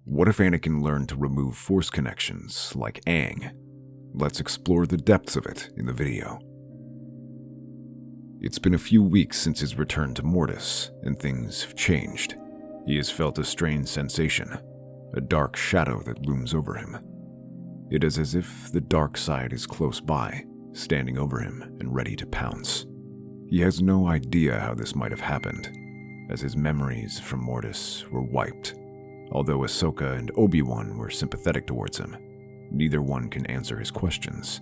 What if Anakin learned to remove Force connections like Aang? Let's explore the depths of it in the video. It's been a few weeks since his return to Mortis, and things have changed. He has felt a strange sensation, a dark shadow that looms over him. It is as if the dark side is close by, standing over him and ready to pounce. He has no idea how this might have happened, as his memories from Mortis were wiped. Although Ahsoka and Obi-Wan were sympathetic towards him, neither one can answer his questions.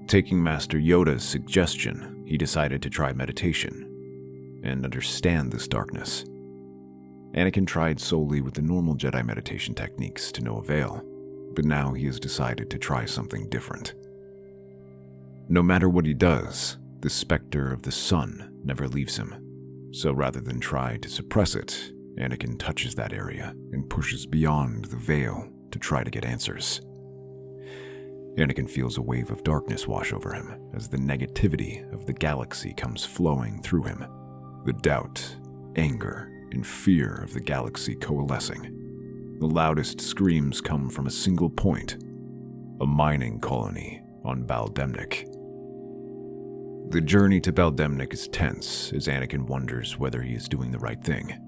Taking Master Yoda's suggestion, he decided to try meditation and understand this darkness. Anakin tried solely with the normal Jedi meditation techniques to no avail, but now he has decided to try something different. No matter what he does, the specter of the sun never leaves him, so rather than try to suppress it, Anakin touches that area and pushes beyond the veil to try to get answers. Anakin feels a wave of darkness wash over him as the negativity of the galaxy comes flowing through him. The doubt, anger, and fear of the galaxy coalescing. The loudest screams come from a single point, a mining colony on Baldemnik. The journey to Baldemnik is tense as Anakin wonders whether he is doing the right thing.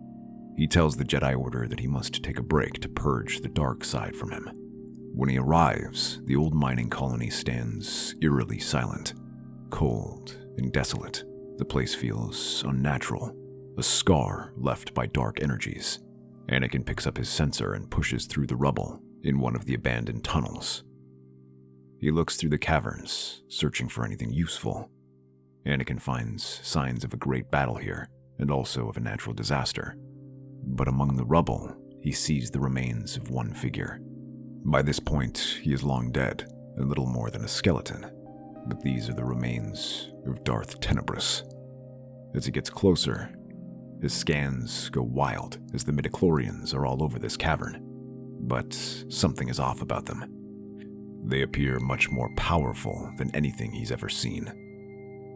He tells the Jedi Order that he must take a break to purge the dark side from him. When he arrives, the old mining colony stands eerily silent, cold and desolate. The place feels unnatural, a scar left by dark energies. Anakin picks up his sensor and pushes through the rubble in one of the abandoned tunnels. He looks through the caverns, searching for anything useful. Anakin finds signs of a great battle here, and also of a natural disaster. But among the rubble, he sees the remains of one figure. By this point, he is long dead, and little more than a skeleton. But these are the remains of Darth Tenebris. As he gets closer, his scans go wild as the midichlorians are all over this cavern. But something is off about them. They appear much more powerful than anything he's ever seen.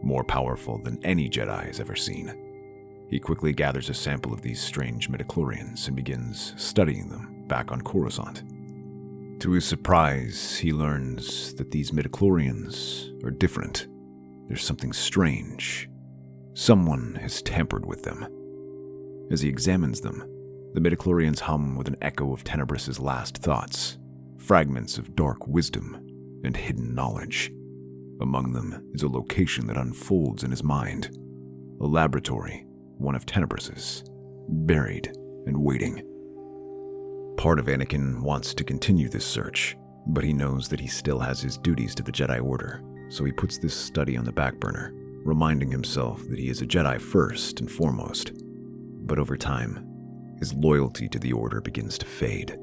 More powerful than any Jedi has ever seen. He quickly gathers a sample of these strange midichlorians and begins studying them back on Coruscant. To his surprise, he learns that these midichlorians are different. There's something strange. Someone has tampered with them. As he examines them, the midichlorians hum with an echo of Tenebris's last thoughts, fragments of dark wisdom and hidden knowledge. Among them is a location that unfolds in his mind, a laboratory, one of Tenebris's, buried and waiting. Part of Anakin wants to continue this search, but he knows that he still has his duties to the Jedi Order, so he puts this study on the back burner, reminding himself that he is a Jedi first and foremost. But over time, his loyalty to the Order begins to fade.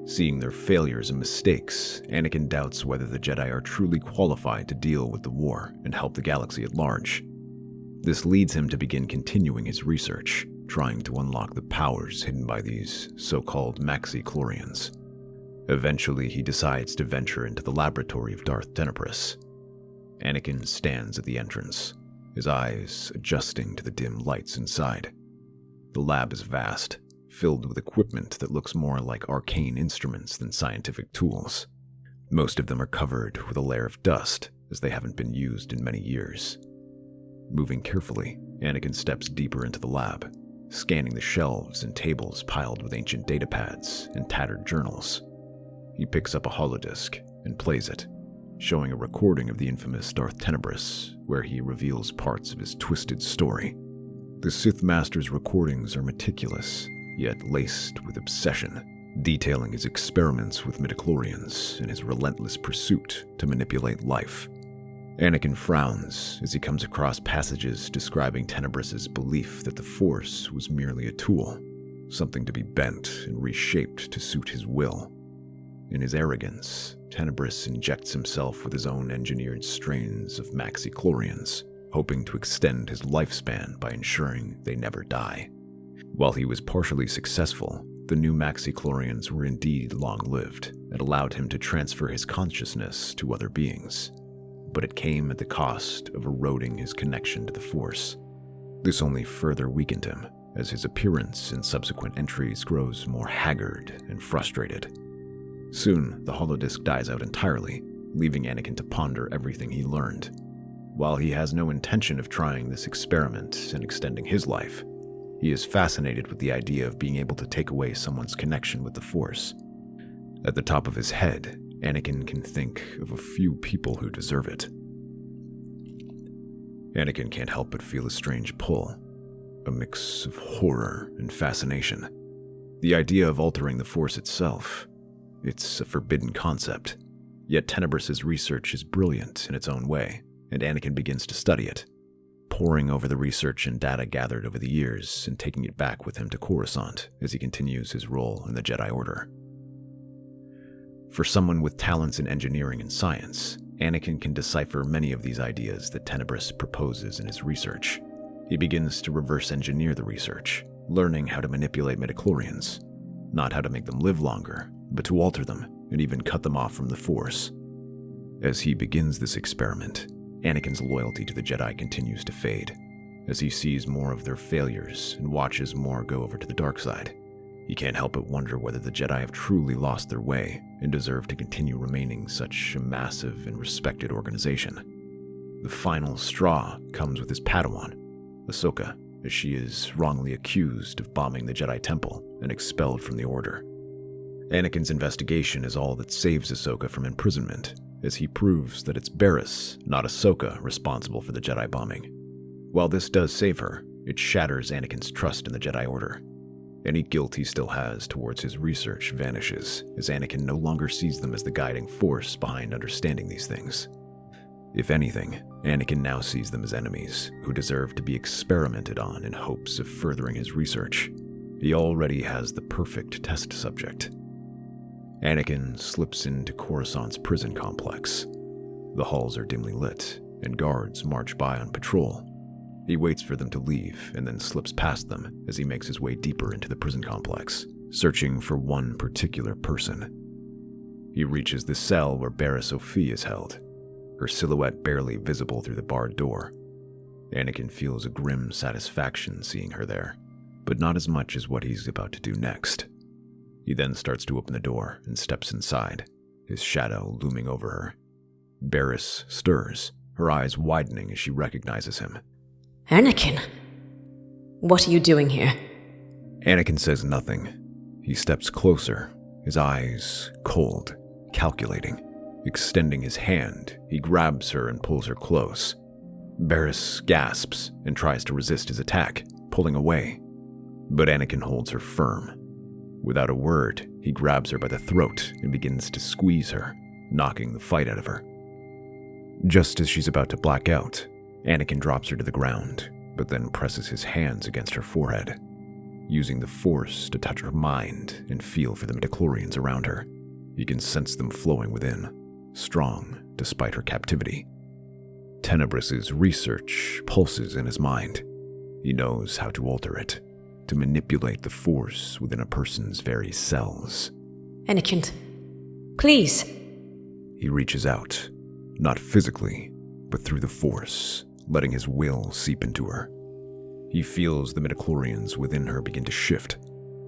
Seeing their failures and mistakes, Anakin doubts whether the Jedi are truly qualified to deal with the war and help the galaxy at large. This leads him to begin continuing his research, trying to unlock the powers hidden by these so-called maxi-chlorians. Eventually, he decides to venture into the laboratory of Darth Tenebris. Anakin stands at the entrance, his eyes adjusting to the dim lights inside. The lab is vast, filled with equipment that looks more like arcane instruments than scientific tools. Most of them are covered with a layer of dust, as they haven't been used in many years. Moving carefully, Anakin steps deeper into the lab, scanning the shelves and tables piled with ancient datapads and tattered journals. He picks up a holodisk and plays it, showing a recording of the infamous Darth Tenebris, where he reveals parts of his twisted story. The Sith Master's recordings are meticulous, yet laced with obsession, detailing his experiments with midichlorians and his relentless pursuit to manipulate life. Anakin frowns as he comes across passages describing Tenebris's belief that the Force was merely a tool, something to be bent and reshaped to suit his will. In his arrogance, Tenebris injects himself with his own engineered strains of maxi-chlorians, hoping to extend his lifespan by ensuring they never die. While he was partially successful, the new maxi-chlorians were indeed long-lived and allowed him to transfer his consciousness to other beings. But it came at the cost of eroding his connection to the Force. This only further weakened him, as his appearance in subsequent entries grows more haggard and frustrated. Soon, the holodisc dies out entirely, leaving Anakin to ponder everything he learned. While he has no intention of trying this experiment and extending his life, he is fascinated with the idea of being able to take away someone's connection with the Force. At the top of his head, Anakin can think of a few people who deserve it. Anakin can't help but feel a strange pull, a mix of horror and fascination. The idea of altering the Force itself, it's a forbidden concept, yet Tenebrous' research is brilliant in its own way, and Anakin begins to study it, poring over the research and data gathered over the years and taking it back with him to Coruscant as he continues his role in the Jedi Order. For someone with talents in engineering and science, Anakin can decipher many of these ideas that Tenebrous proposes in his research. He begins to reverse engineer the research, learning how to manipulate midichlorians, not how to make them live longer, but to alter them and even cut them off from the Force. As he begins this experiment, Anakin's loyalty to the Jedi continues to fade, as he sees more of their failures and watches more go over to the dark side. He can't help but wonder whether the Jedi have truly lost their way and deserve to continue remaining such a massive and respected organization. The final straw comes with his Padawan, Ahsoka, as she is wrongly accused of bombing the Jedi Temple and expelled from the Order. Anakin's investigation is all that saves Ahsoka from imprisonment, as he proves that it's Barriss, not Ahsoka, responsible for the Jedi bombing. While this does save her, it shatters Anakin's trust in the Jedi Order. Any guilt he still has towards his research vanishes, as Anakin no longer sees them as the guiding force behind understanding these things. If anything, Anakin now sees them as enemies who deserve to be experimented on in hopes of furthering his research. He already has the perfect test subject. Anakin slips into Coruscant's prison complex. The halls are dimly lit, and guards march by on patrol. He waits for them to leave and then slips past them as he makes his way deeper into the prison complex, searching for one particular person. He reaches the cell where Barriss Sophie is held, her silhouette barely visible through the barred door. Anakin feels a grim satisfaction seeing her there, but not as much as what he's about to do next. He then starts to open the door and steps inside, his shadow looming over her. Barriss stirs, her eyes widening as she recognizes him. Anakin, what are you doing here? Anakin says nothing. He steps closer, his eyes cold, calculating. Extending his hand, he grabs her and pulls her close. Barriss gasps and tries to resist his attack, pulling away. But Anakin holds her firm. Without a word, he grabs her by the throat and begins to squeeze her, knocking the fight out of her. Just as she's about to black out, Anakin drops her to the ground, but then presses his hands against her forehead, using the Force to touch her mind and feel for the midichlorians around her. He can sense them flowing within, strong despite her captivity. Tenebrous' research pulses in his mind. He knows how to alter it, to manipulate the Force within a person's very cells. Anakin, please. He reaches out, not physically, but through the Force, letting his will seep into her. He feels the midichlorians within her begin to shift,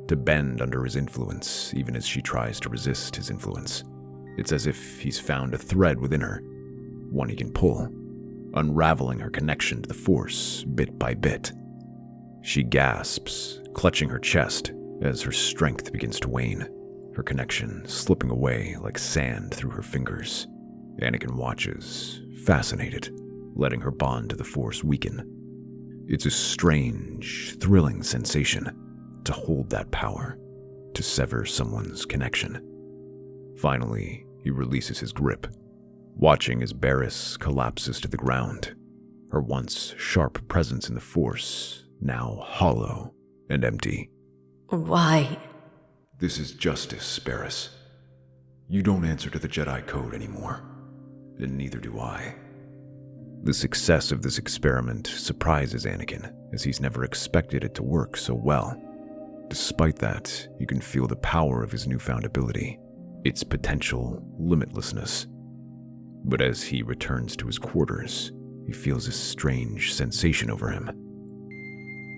to bend under his influence even as she tries to resist his influence. It's as if he's found a thread within her, one he can pull, unraveling her connection to the Force bit by bit. She gasps, clutching her chest as her strength begins to wane, her connection slipping away like sand through her fingers. Anakin watches, fascinated, letting her bond to the Force weaken. It's a strange, thrilling sensation to hold that power, to sever someone's connection. Finally, he releases his grip, watching as Barriss collapses to the ground, her once sharp presence in the Force now hollow and empty. Why? This is justice, Barriss. You don't answer to the Jedi Code anymore, and neither do I. The success of this experiment surprises Anakin, as he's never expected it to work so well. Despite that, you can feel the power of his newfound ability, its potential limitlessness. But as he returns to his quarters, he feels a strange sensation over him.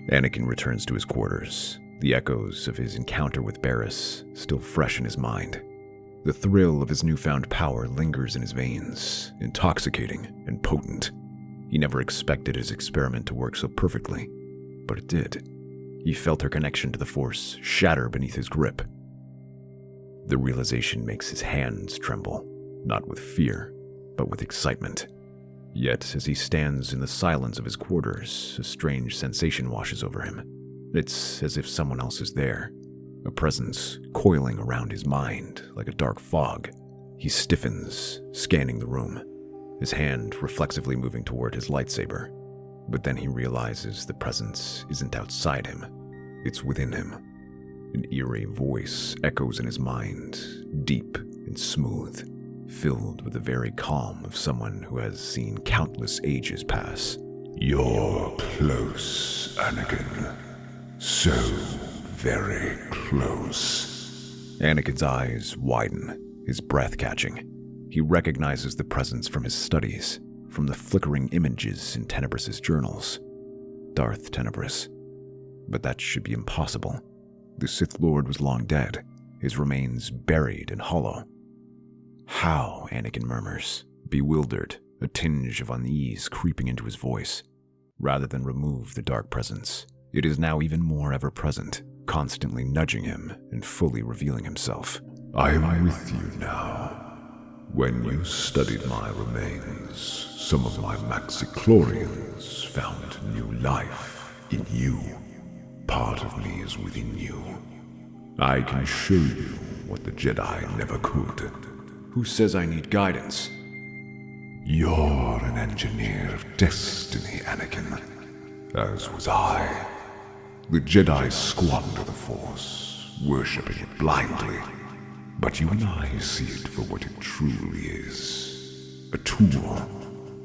Anakin returns to his quarters, the echoes of his encounter with Barriss still fresh in his mind. The thrill of his newfound power lingers in his veins, intoxicating and potent. He never expected his experiment to work so perfectly, but it did. He felt her connection to the Force shatter beneath his grip. The realization makes his hands tremble, not with fear, but with excitement. Yet, as he stands in the silence of his quarters, a strange sensation washes over him. It's as if someone else is there, a presence coiling around his mind like a dark fog. He stiffens, scanning the room, his hand reflexively moving toward his lightsaber. But then he realizes the presence isn't outside him, it's within him. An eerie voice echoes in his mind, deep and smooth, filled with the very calm of someone who has seen countless ages pass. You're close, Anakin. So very close. Anakin's eyes widen, his breath catching. He recognizes the presence from his studies, from the flickering images in Tenebrous' journals. Darth Tenebrous. But that should be impossible. The Sith Lord was long dead, his remains buried and hollow. How? Anakin murmurs, bewildered, a tinge of unease creeping into his voice. Rather than remove the dark presence, it is now even more ever-present, constantly nudging him and fully revealing himself. I am with you now. When you studied my remains, some of my Maxichlorians found new life in you. Part of me is within you. I can show you what the Jedi never could. Who says I need guidance? You're an engineer of destiny, Anakin. As was I. The Jedi squander the Force, worshipping it blindly. But you and I see it for what it truly is. A tool.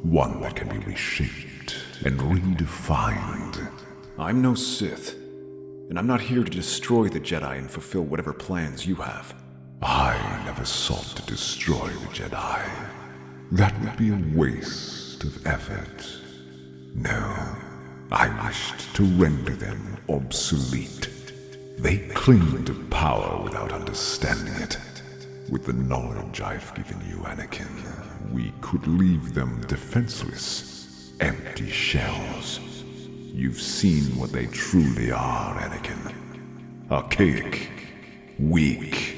One that can be reshaped and redefined. I'm no Sith, and I'm not here to destroy the Jedi and fulfill whatever plans you have. I never sought to destroy the Jedi. That would be a waste of effort. No, I wished to render them obsolete. They cling to power without understanding it. With the knowledge I've given you, Anakin, we could leave them defenseless, empty shells. You've seen what they truly are, Anakin. Archaic, weak.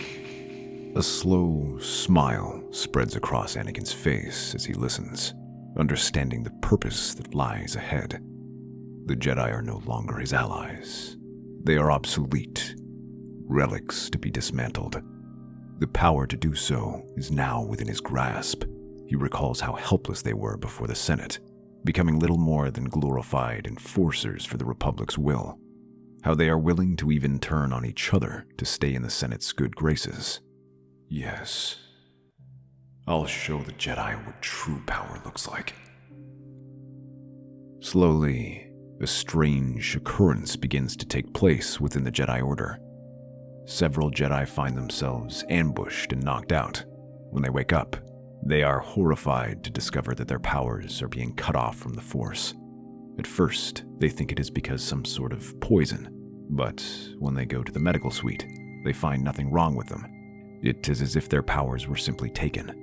A slow smile spreads across Anakin's face as he listens, understanding the purpose that lies ahead. The Jedi are no longer his allies. They are obsolete, relics to be dismantled. The power to do so is now within his grasp. He recalls how helpless they were before the Senate, becoming little more than glorified enforcers for the Republic's will. How they are willing to even turn on each other to stay in the Senate's good graces. Yes, I'll show the Jedi what true power looks like. Slowly, a strange occurrence begins to take place within the Jedi Order. Several Jedi find themselves ambushed and knocked out. When they wake up, they are horrified to discover that their powers are being cut off from the Force. At first, they think it is because some sort of poison, but when they go to the medical suite, they find nothing wrong with them. It is as if their powers were simply taken.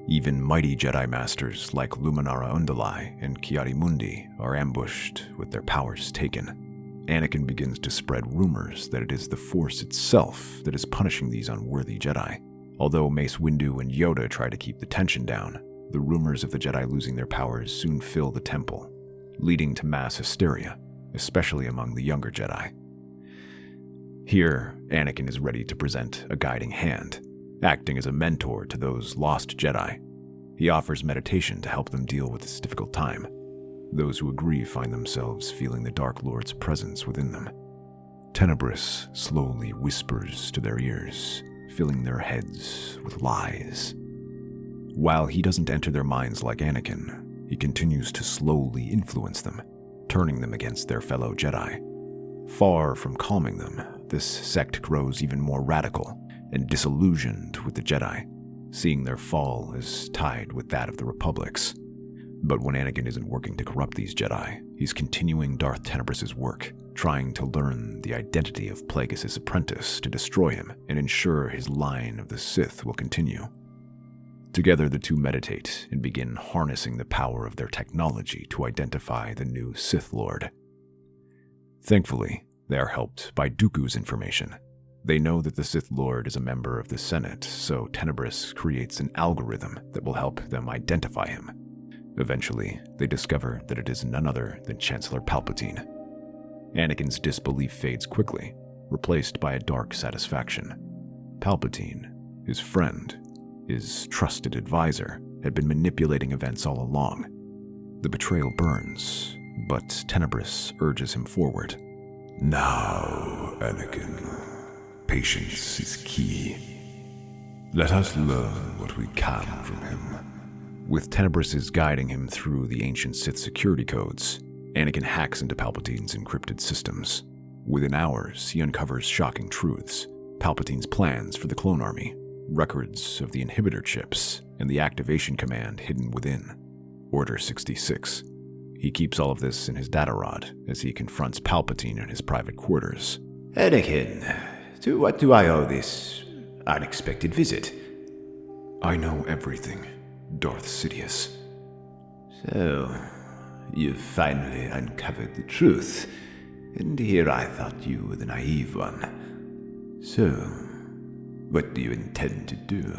Even mighty Jedi Masters like Luminara Unduli and Ki-Adi-Mundi are ambushed with their powers taken. Anakin begins to spread rumors that it is the Force itself that is punishing these unworthy Jedi. Although Mace Windu and Yoda try to keep the tension down, the rumors of the Jedi losing their powers soon fill the temple, leading to mass hysteria, especially among the younger Jedi. Here, Anakin is ready to present a guiding hand, acting as a mentor to those lost Jedi. He offers meditation to help them deal with this difficult time. Those who agree find themselves feeling the Dark Lord's presence within them. Tenebrous slowly whispers to their ears, filling their heads with lies. While he doesn't enter their minds like Anakin, he continues to slowly influence them, turning them against their fellow Jedi. Far from calming them, this sect grows even more radical and disillusioned with the Jedi, seeing their fall as tied with that of the Republic's. But when Anakin isn't working to corrupt these Jedi, he's continuing Darth Tenebrous' work, trying to learn the identity of Plagueis' apprentice to destroy him and ensure his line of the Sith will continue. Together, the two meditate and begin harnessing the power of their technology to identify the new Sith Lord. Thankfully, they are helped by Dooku's information. They know that the Sith Lord is a member of the Senate, so Tenebrous creates an algorithm that will help them identify him. Eventually, they discover that it is none other than Chancellor Palpatine. Anakin's disbelief fades quickly, replaced by a dark satisfaction. Palpatine, his friend, his trusted advisor, had been manipulating events all along. The betrayal burns, but Tenebrous urges him forward. Now, Anakin, patience is key. Let us learn what we can from him. With Tenebrous guiding him through the ancient Sith security codes, Anakin hacks into Palpatine's encrypted systems. Within hours, he uncovers shocking truths: Palpatine's plans for the clone army, records of the inhibitor chips, and the activation command hidden within. Order 66. He keeps all of this in his data rod as he confronts Palpatine in his private quarters. Anakin, to what do I owe this unexpected visit? I know everything, Darth Sidious. So, you've finally uncovered the truth, and here I thought you were the naive one. So, what do you intend to do?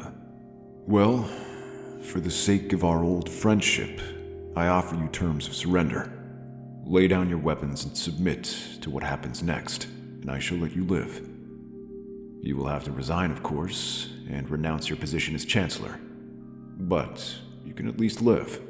Well, for the sake of our old friendship, I offer you terms of surrender. Lay down your weapons and submit to what happens next, and I shall let you live. You will have to resign, of course, and renounce your position as Chancellor. But you can at least live.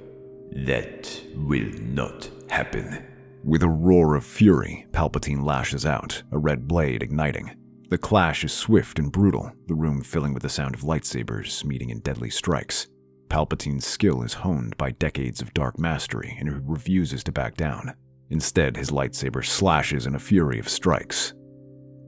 That will not happen. With a roar of fury, Palpatine lashes out, a red blade igniting. The clash is swift and brutal, the room filling with the sound of lightsabers meeting in deadly strikes. Palpatine's skill is honed by decades of dark mastery, and he refuses to back down. Instead, his lightsaber slashes in a fury of strikes.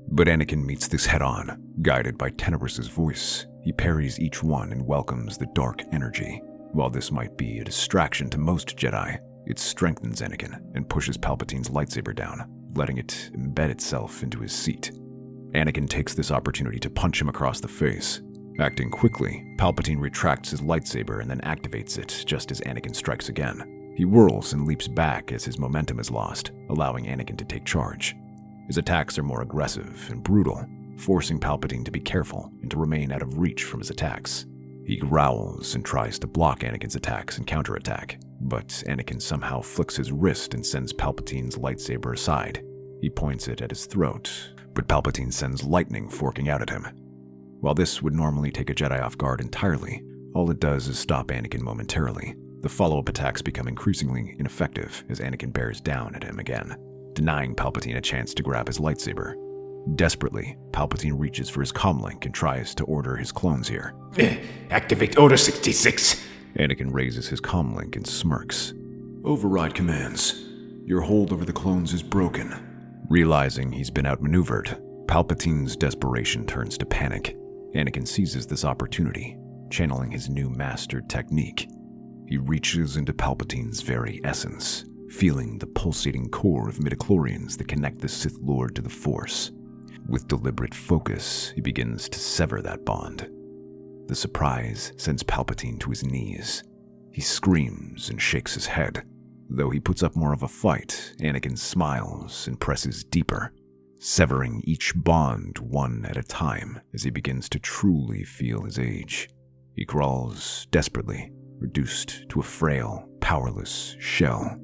But Anakin meets this head-on. Guided by Tenebrous' voice, he parries each one and welcomes the dark energy. While this might be a distraction to most Jedi, it strengthens Anakin and pushes Palpatine's lightsaber down, letting it embed itself into his seat. Anakin takes this opportunity to punch him across the face. Acting quickly, Palpatine retracts his lightsaber and then activates it just as Anakin strikes again. He whirls and leaps back as his momentum is lost, allowing Anakin to take charge. His attacks are more aggressive and brutal, forcing Palpatine to be careful and to remain out of reach from his attacks. He growls and tries to block Anakin's attacks and counterattack, but Anakin somehow flicks his wrist and sends Palpatine's lightsaber aside. He points it at his throat, but Palpatine sends lightning forking out at him. While this would normally take a Jedi off guard entirely, all it does is stop Anakin momentarily. The follow-up attacks become increasingly ineffective as Anakin bears down at him again, denying Palpatine a chance to grab his lightsaber. Desperately, Palpatine reaches for his comlink and tries to order his clones here. Activate Order 66! Anakin raises his comlink and smirks. Override commands. Your hold over the clones is broken. Realizing he's been outmaneuvered, Palpatine's desperation turns to panic. Anakin seizes this opportunity, channeling his new mastered technique. He reaches into Palpatine's very essence, feeling the pulsating core of midichlorians that connect the Sith Lord to the Force. With deliberate focus, he begins to sever that bond. The surprise sends Palpatine to his knees. He screams and shakes his head. Though he puts up more of a fight, Anakin smiles and presses deeper, severing each bond one at a time as he begins to truly feel his age. He crawls desperately, reduced to a frail, powerless shell.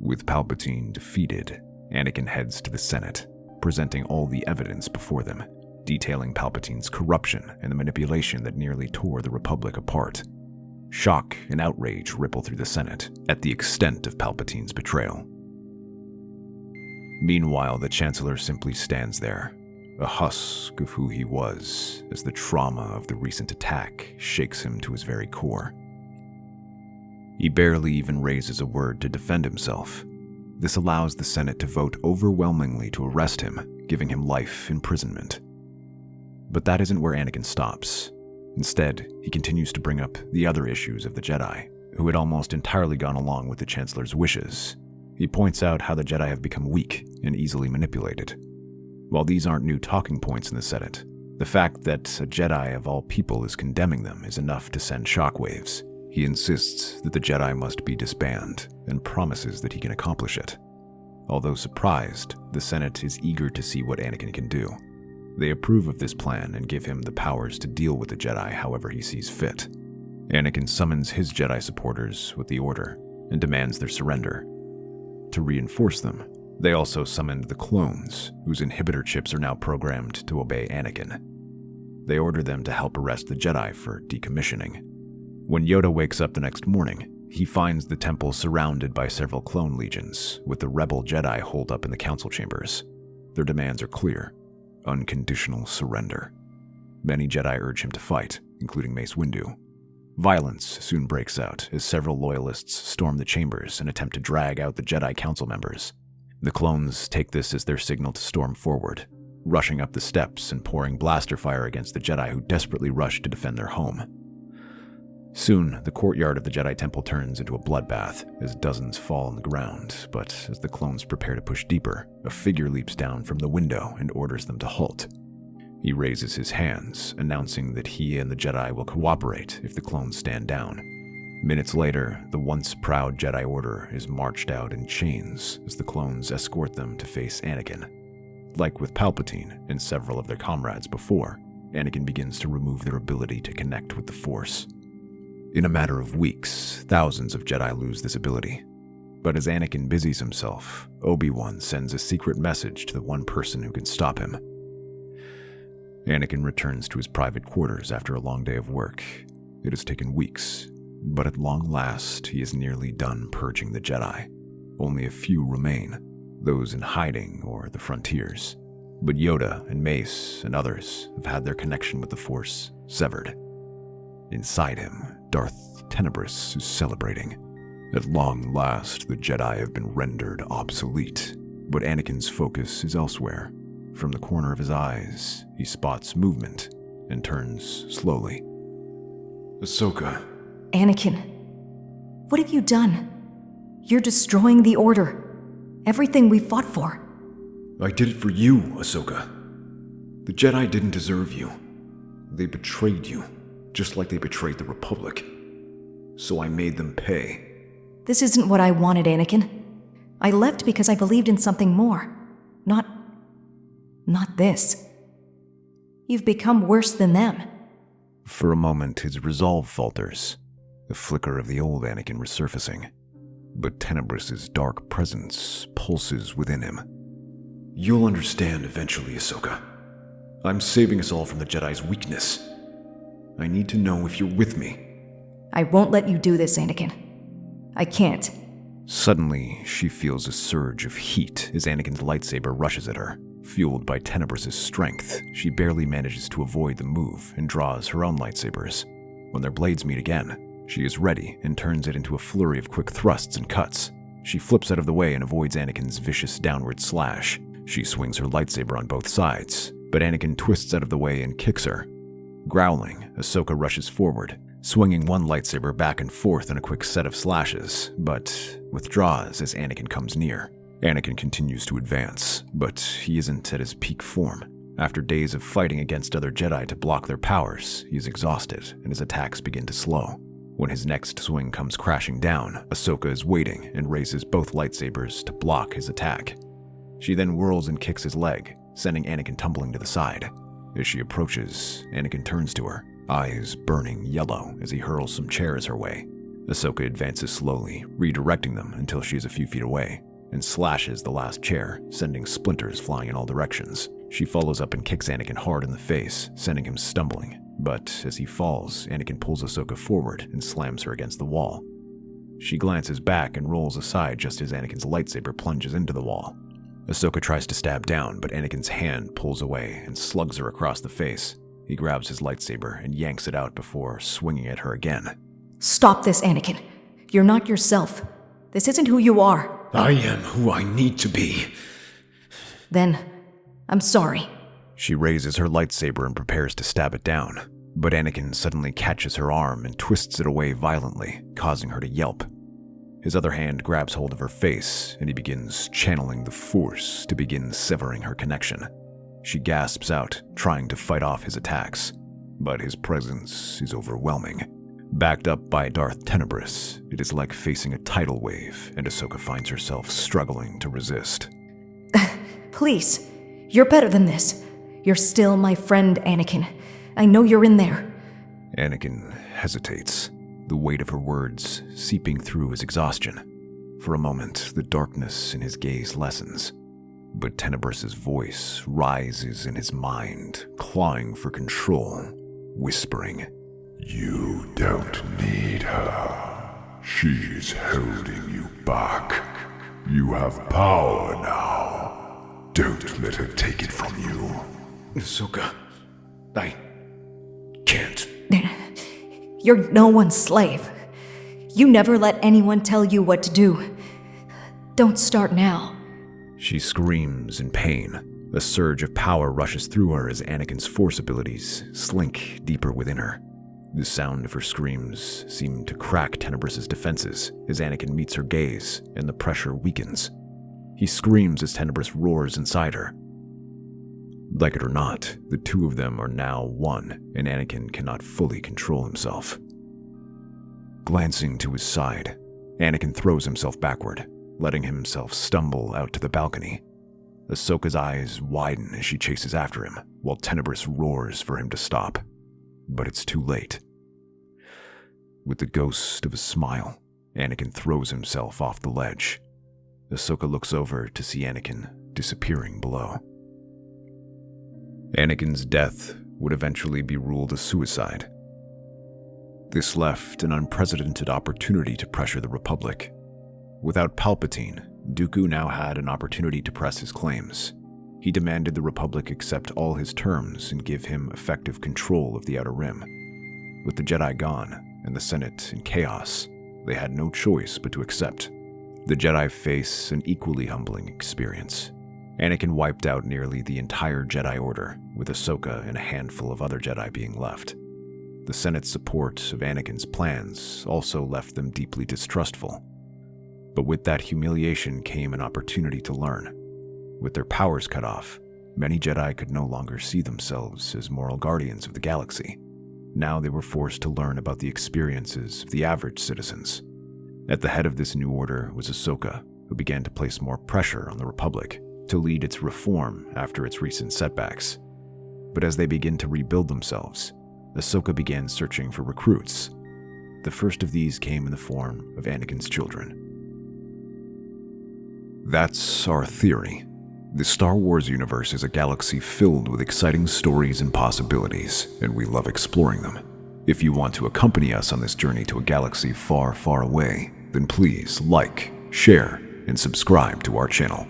With Palpatine defeated, Anakin heads to the Senate, presenting all the evidence before them, detailing Palpatine's corruption and the manipulation that nearly tore the Republic apart. Shock and outrage ripple through the Senate at the extent of Palpatine's betrayal. Meanwhile, the Chancellor simply stands there, a husk of who he was, as the trauma of the recent attack shakes him to his very core. He barely even raises a word to defend himself. This allows the Senate to vote overwhelmingly to arrest him, giving him life imprisonment. But that isn't where Anakin stops. Instead, he continues to bring up the other issues of the Jedi, who had almost entirely gone along with the Chancellor's wishes. He points out how the Jedi have become weak and easily manipulated. While these aren't new talking points in the Senate, the fact that a Jedi of all people is condemning them is enough to send shockwaves. He insists that the Jedi must be disbanded and promises that he can accomplish it. Although surprised, the Senate is eager to see what Anakin can do. They approve of this plan and give him the powers to deal with the Jedi however he sees fit. Anakin summons his Jedi supporters with the order and demands their surrender. To reinforce them, they also summoned the clones, whose inhibitor chips are now programmed to obey Anakin. They order them to help arrest the Jedi for decommissioning. When Yoda wakes up the next morning, he finds the temple surrounded by several clone legions, with the rebel Jedi holed up in the council chambers. Their demands are clear: unconditional surrender. Many Jedi urge him to fight, including Mace Windu. Violence soon breaks out as several loyalists storm the chambers and attempt to drag out the Jedi council members. The clones take this as their signal to storm forward, rushing up the steps and pouring blaster fire against the Jedi who desperately rush to defend their home. Soon, the courtyard of the Jedi Temple turns into a bloodbath as dozens fall on the ground, but as the clones prepare to push deeper, a figure leaps down from the window and orders them to halt. He raises his hands, announcing that he and the Jedi will cooperate if the clones stand down. Minutes later, the once proud Jedi Order is marched out in chains as the clones escort them to face Anakin. Like with Palpatine and several of their comrades before, Anakin begins to remove their ability to connect with the Force. In a matter of weeks, thousands of Jedi lose this ability. But as Anakin busies himself, Obi-Wan sends a secret message to the one person who can stop him. Anakin returns to his private quarters after a long day of work. It has taken weeks, but at long last, he is nearly done purging the Jedi. Only a few remain, those in hiding or the frontiers. But Yoda and Mace and others have had their connection with the Force severed. Inside him, Darth Tenebris is celebrating. At long last, the Jedi have been rendered obsolete, but Anakin's focus is elsewhere. From the corner of his eyes, he spots movement and turns slowly. Ahsoka. Anakin, what have you done? You're destroying the Order. Everything we fought for. I did it for you, Ahsoka. The Jedi didn't deserve you. They betrayed you, just like they betrayed the Republic. So I made them pay. This isn't what I wanted, Anakin. I left because I believed in something more. Not this. You've become worse than them. For a moment, his resolve falters, the flicker of the old Anakin resurfacing. But Tenebris's dark presence pulses within him. You'll understand eventually, Ahsoka. I'm saving us all from the Jedi's weakness. I need to know if you're with me. I won't let you do this, Anakin. I can't. Suddenly, she feels a surge of heat as Anakin's lightsaber rushes at her. Fueled by Tenebris's strength, she barely manages to avoid the move and draws her own lightsabers. When their blades meet again, she is ready and turns it into a flurry of quick thrusts and cuts. She flips out of the way and avoids Anakin's vicious downward slash. She swings her lightsaber on both sides, but Anakin twists out of the way and kicks her. Growling, Ahsoka rushes forward, swinging one lightsaber back and forth in a quick set of slashes, but withdraws as Anakin comes near. Anakin continues to advance, but he isn't at his peak form. After days of fighting against other Jedi to block their powers, he is exhausted and his attacks begin to slow. When his next swing comes crashing down, Ahsoka is waiting and raises both lightsabers to block his attack. She then whirls and kicks his leg, sending Anakin tumbling to the side. As she approaches, Anakin turns to her, eyes burning yellow as he hurls some chairs her way. Ahsoka advances slowly, redirecting them until she is a few feet away, and slashes the last chair, sending splinters flying in all directions. She follows up and kicks Anakin hard in the face, sending him stumbling. But as he falls, Anakin pulls Ahsoka forward and slams her against the wall. She glances back and rolls aside just as Anakin's lightsaber plunges into the wall. Ahsoka tries to stab down, but Anakin's hand pulls away and slugs her across the face. He grabs his lightsaber and yanks it out before swinging at her again. Stop this, Anakin. You're not yourself. This isn't who you are. I am who I need to be. Then, I'm sorry. She raises her lightsaber and prepares to stab it down, But Anakin suddenly catches her arm and twists it away violently, causing her to yelp. His other hand grabs hold of her face, and he begins channeling the Force to begin severing her connection. She gasps out, trying to fight off his attacks, but his presence is overwhelming. Backed up by Darth Tenebris, it is like facing a tidal wave, and Ahsoka finds herself struggling to resist. Please, you're better than this. You're still my friend, Anakin. I know you're in there. Anakin hesitates, the weight of her words seeping through his exhaustion. For a moment, the darkness in his gaze lessens, but Tenebris's voice rises in his mind, clawing for control, whispering, You don't need her. She's holding you back. You have power now. Don't let her take it from you. Ahsoka, I can't. You're no one's slave. You never let anyone tell you what to do. Don't start now. She screams in pain. A surge of power rushes through her as Anakin's Force abilities slink deeper within her. The sound of her screams seemed to crack Tenebris's defenses as Anakin meets her gaze and the pressure weakens. He screams as Tenebris roars inside her. Like it or not, the two of them are now one, and Anakin cannot fully control himself. Glancing to his side, Anakin throws himself backward, letting himself stumble out to the balcony. Ahsoka's eyes widen as she chases after him, while Tenebris roars for him to stop. But it's too late. With the ghost of a smile, Anakin throws himself off the ledge. Ahsoka looks over to see Anakin disappearing below. Anakin's death would eventually be ruled a suicide. This left an unprecedented opportunity to pressure the Republic. Without Palpatine, Dooku now had an opportunity to press his claims. He demanded the Republic accept all his terms and give him effective control of the Outer Rim. With the Jedi gone and the Senate in chaos, they had no choice but to accept. The Jedi face an equally humbling experience. Anakin wiped out nearly the entire Jedi Order, with Ahsoka and a handful of other Jedi being left. The Senate's support of Anakin's plans also left them deeply distrustful. But with that humiliation came an opportunity to learn. With their powers cut off, many Jedi could no longer see themselves as moral guardians of the galaxy. Now they were forced to learn about the experiences of the average citizens. At the head of this new order was Ahsoka, who began to place more pressure on the Republic to lead its reform after its recent setbacks. But as they begin to rebuild themselves, Ahsoka began searching for recruits. The first of these came in the form of Anakin's children. That's our theory. The Star Wars universe is a galaxy filled with exciting stories and possibilities, and we love exploring them. If you want to accompany us on this journey to a galaxy far, far away, then please like, share, and subscribe to our channel.